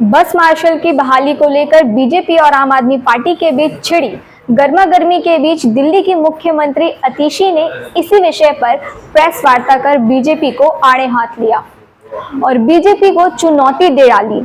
बस मार्शल की बहाली को लेकर बीजेपी और आम आदमी पार्टी के बीच छिड़ी गर्मागर्मी के बीच दिल्ली की मुख्यमंत्री अतिशी ने इसी विषय पर प्रेस वार्ता कर बीजेपी को आड़े हाथ लिया और बीजेपी को चुनौती दे डाली।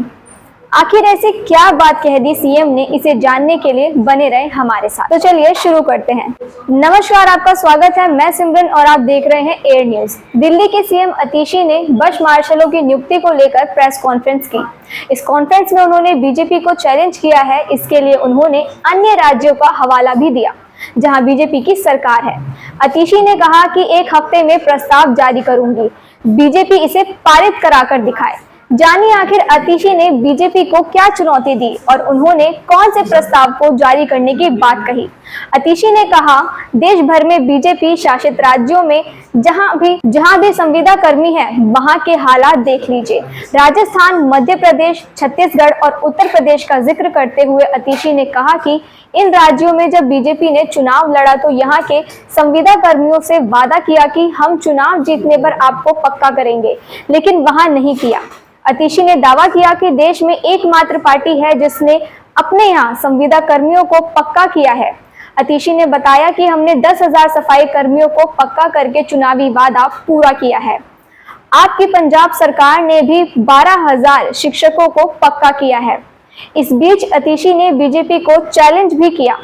आखिर ऐसी क्या बात कह दी सीएम ने, इसे जानने के लिए बने रहे हमारे साथ। तो चलिए शुरू करते हैं। नमस्कार, आपका स्वागत है। मैं सिमरन और आप देख रहे हैं एयर न्यूज। दिल्ली के सीएम अतिशी ने बस मार्शलों की नियुक्ति को लेकर प्रेस कॉन्फ्रेंस की। इस कॉन्फ्रेंस में उन्होंने बीजेपी को चैलेंज किया है। इसके लिए उन्होंने अन्य राज्यों का हवाला भी दिया जहां बीजेपी की सरकार है। अतिशी ने कहा कि एक हफ्ते में प्रस्ताव जारी करूंगी, बीजेपी इसे पारित कराकर दिखाए। जानिए आखिर अतिशी ने बीजेपी को क्या चुनौती दी और उन्होंने कौन से प्रस्ताव को जारी करने की बात कही। अतिशी ने कहा, देश भर में बीजेपी शासित राज्यों में जहां भी संविदा कर्मी है वहां के हालात देख लीजिए। राजस्थान, मध्य प्रदेश, छत्तीसगढ़ और उत्तर प्रदेश का जिक्र करते हुए अतिशी ने कहा कि इन राज्यों में जब बीजेपी ने चुनाव लड़ा तो यहाँ के संविदा कर्मियों से वादा किया कि हम चुनाव जीतने पर आपको पक्का करेंगे, लेकिन वहां नहीं किया। अतिशी ने दावा किया कि देश में एकमात्र पार्टी है जिसने अपने यहाँ संविदा कर्मियों को पक्का किया है। अतिशी ने बताया कि हमने 10,000 सफाई कर्मियों को पक्का करके चुनावी वादा पूरा किया है। आपकी पंजाब सरकार ने भी 12,000 शिक्षकों को पक्का किया है। इस बीच अतिशी ने बीजेपी को चैलेंज भी किया।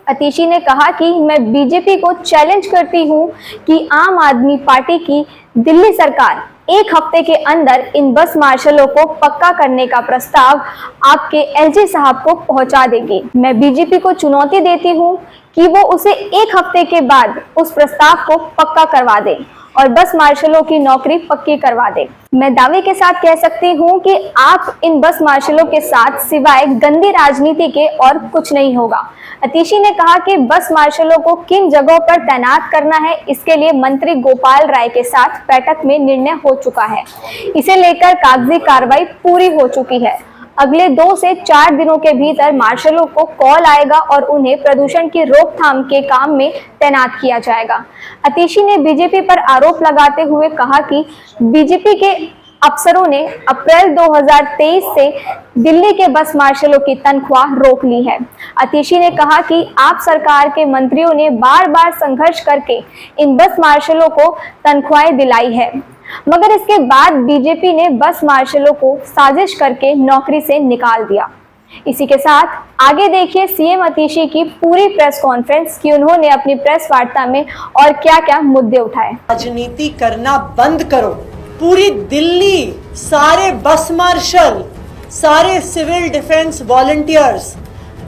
अतिशी ने कहा कि मैं बीजेपी को चैलेंज करती हूं कि आम आदमी पार्टी की दिल्ली सरकार एक हफ्ते के अंदर इन बस मार्शलों को पक्का करने का प्रस्ताव आपके एलजी साहब को पहुंचा देगी। मैं बीजेपी को चुनौती देती हूं कि वो उसे एक हफ्ते के बाद उस प्रस्ताव को पक्का करवा दे और बस मार्शलों की नौकरी पक्की करवा दे। मैं दावे के साथ कह सकती हूं कि आप इन बस मार्शलों के साथ सिवाय गंदी राजनीति के और कुछ नहीं होगा। अतिशी ने कहा कि बस मार्शलों को किन जगहों पर तैनात करना है, इसके लिए मंत्री गोपाल राय के साथ बैठक में निर्णय हो चुका है। इसे लेकर कागजी कार्रवाई पूरी हो चुकी है। अगले 2 से 4 दिनों के भीतर मार्शलों को कॉल आएगा और उन्हें प्रदूषण की रोकथाम के काम में तैनात किया जाएगा। अतिशी ने बीजेपी पर आरोप लगाते हुए कहा कि बीजेपी के अफसरों ने अप्रैल 2023 से दिल्ली के बस मार्शलों की तनख्वाह रोक ली है। अतिशी ने कहा कि आप सरकार के मंत्रियों ने बार बार संघर्ष करके इन बस मार्शलों को तनख्वाहें दिलाई है, मगर इसके बाद बीजेपी ने बस मार्शलों को साजिश करके नौकरी से निकाल दिया। इसी के साथ आगे देखिए सीएम अतिशी की पूरी प्रेस कॉन्फ्रेंस कि उन्होंने अपनी प्रेस वार्ता में और क्या-क्या मुद्दे उठाए। राजनीति करना बंद करो। पूरी दिल्ली, सारे बस मार्शल, सारे civil defence volunteers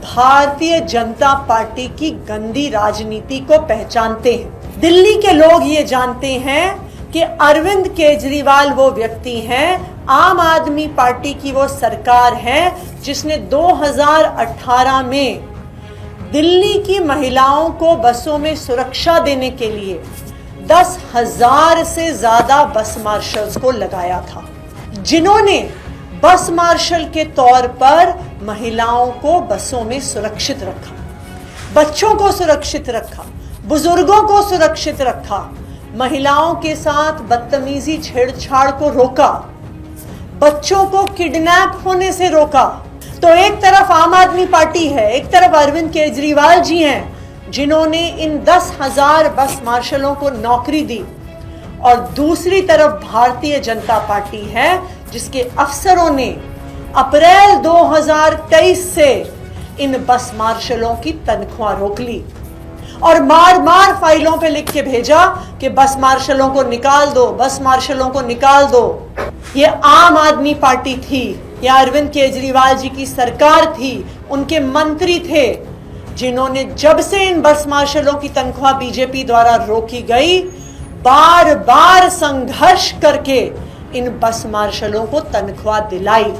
Bharatiya Janata party की गंदी राजनीति को पहचानते हैं। दिल्ली के लोग ये जानते हैं कि अरविंद केजरीवाल वो व्यक्ति हैं, आम आदमी पार्टी की वो सरकार है जिसने 2018 में दिल्ली की महिलाओं को बसों में सुरक्षा देने के लिए 10,000 से ज्यादा बस मार्शल्स को लगाया था, जिन्होंने बस मार्शल के तौर पर महिलाओं को बसों में सुरक्षित रखा, बच्चों को सुरक्षित रखा, बुजुर्गों को सुरक्षित रखा, महिलाओं के साथ बदतमीजी छेड़छाड़ को रोका, बच्चों को किडनैप होने से रोका। तो एक तरफ आम आदमी पार्टी है, एक तरफ अरविंद केजरीवाल जी हैं जिन्होंने इन 10,000 बस मार्शलों को नौकरी दी, और दूसरी तरफ भारतीय जनता पार्टी है जिसके अफसरों ने अप्रैल 2023 से इन बस मार्शलों की तनख्वाह रोक ली और मार मार फाइलों पे लिख के भेजा कि बस मार्शलों को निकाल दो, बस मार्शलों को निकाल दो। ये आम आदमी पार्टी थी, ये अरविंद केजरीवाल जी की सरकार थी, उनके मंत्री थे जिन्होंने जब से इन बस मार्शलों की तनख्वाह बीजेपी द्वारा रोकी गई, बार बार संघर्ष करके इन बस मार्शलों को तनख्वाह दिलाई।